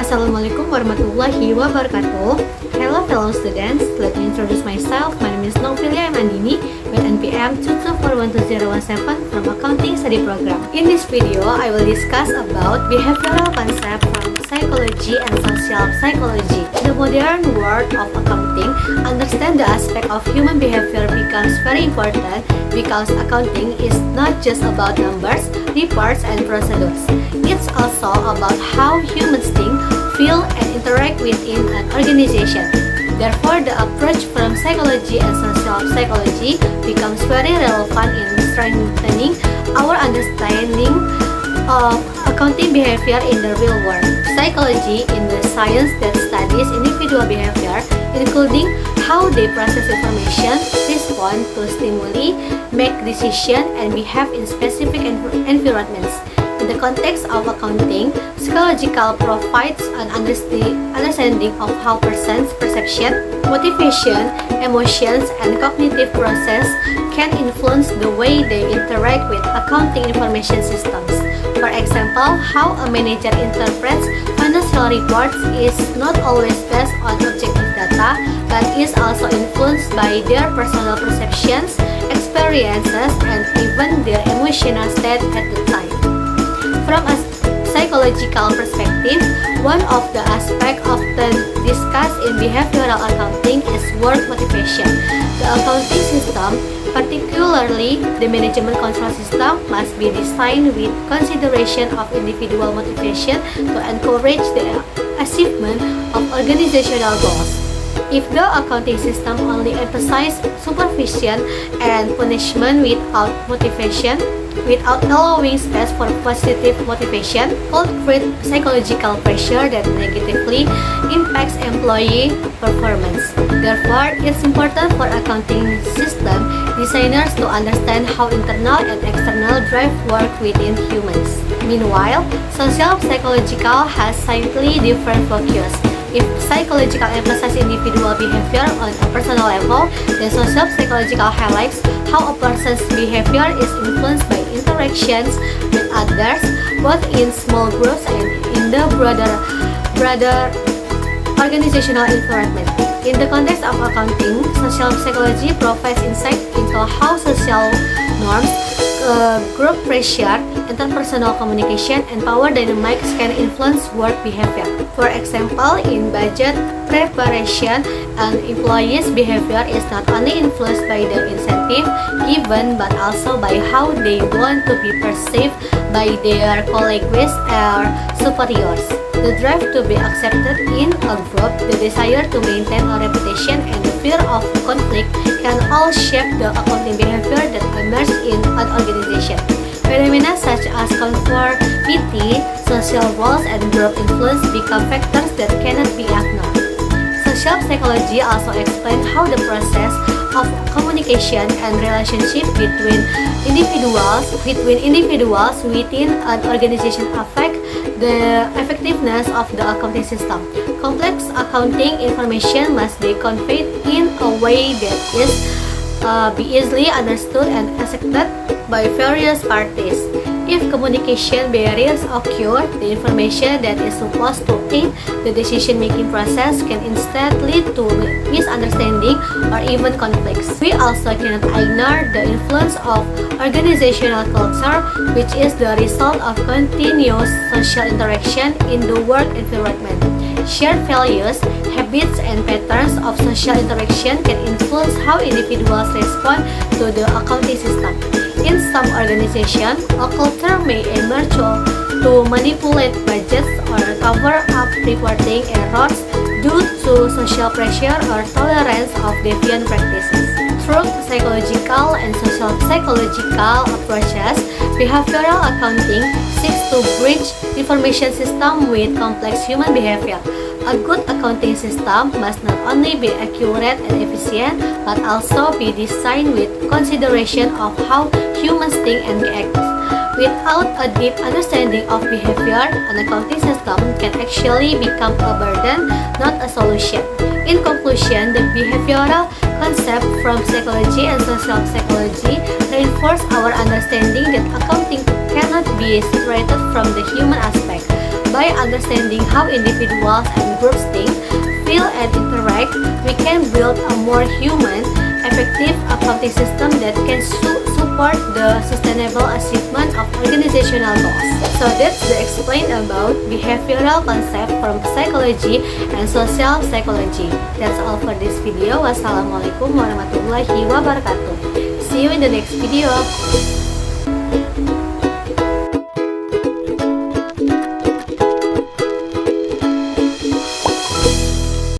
Assalamualaikum warahmatullahi wabarakatuh. Hello fellow students, let me introduce myself. My name is Novilia Mandini with NPM 2241217 from Accounting Study Program. In this video, I will discuss about behavioral concept from psychology and social psychology. The modern world of accounting, understand the aspect of human behavior becomes very important because accounting is not just about numbers, reports, and procedures. It's also about how humans think, feel, and interact within an organization. Therefore, the approach from psychology and social psychology becomes very relevant in strengthening our understanding of accounting behavior in the real world. Psychology is the science that studies individual behavior, including how they process information, respond to stimuli, make decisions, and behave in specific environments. In the context of accounting, psychological provides an understanding of how persons' perception, motivation, emotions, and cognitive process can influence the way they interact with accounting information systems. For example, how a manager interprets financial reports is not always based on objective data, but is also influenced by their personal perceptions, experiences, and even their emotional state at the time. From a psychological perspective, one of the aspects often discussed in behavioral accounting is work motivation. The accounting system, particularly the management control system, must be designed with consideration of individual motivation to encourage the achievement of organizational goals. If the accounting system only emphasizes supervision and punishment without motivation, without allowing space for positive motivation, could create psychological pressure that negatively impacts employee performance. Therefore, it's important for accounting system designers to understand how internal and external drive work within humans. Meanwhile, social psychological has slightly different focus. If psychological emphasizes individual behavior on a personal level, then social psychological highlights how a person's behavior is influenced by interactions with others, both in small groups and in the broader organizational environment. In the context of accounting, social psychology provides insight into how social norms, group pressure, interpersonal communication, and power dynamics can influence work behavior. For example, in budget preparation, an employee's behavior is not only influenced by the incentive given but also by how they want to be perceived by their colleagues or superiors. The drive to be accepted in a group, the desire to maintain a reputation, and the fear of conflict can all shape the accounting behavior that emerge in an organization. Phenomena such as conformity, social roles, and group influence become factors that cannot be ignored. Social psychology also explains how the process of communication and relationship between individuals within an organization affect the effectiveness of the accounting system. Complex accounting information must be conveyed in a way that is be easily understood and accepted by various parties. If communication barriers occur, the information that is supposed to aid the decision-making process can instead lead to misunderstanding or even conflicts. We also cannot ignore the influence of organizational culture, which is the result of continuous social interaction in the work environment. Shared values, habits, and patterns of social interaction can influence how individuals respond to the accounting system. In some organizations, a culture may emerge to manipulate budgets or cover up reporting errors due to social pressure or tolerance of deviant practices. Through psychological and social psychological approaches, behavioral accounting seeks to bridge information system with complex human behavior. A good accounting system must not only be accurate and efficient, but also be designed with consideration of how humans think and act. Without a deep understanding of behavior, an accounting system can actually become a burden, not a solution. In conclusion, the behavioral concept from psychology and social psychology reinforce our understanding that accounting cannot be separated from the human aspect. By understanding how individuals and groups think, feel, and interact, we can build a more human, effective accounting system that can support the sustainable achievement of organizational goals. So that's the explain about behavioral concept from psychology and social psychology. That's all for this video. Wassalamualaikum warahmatullahi wabarakatuh. See you in the next video.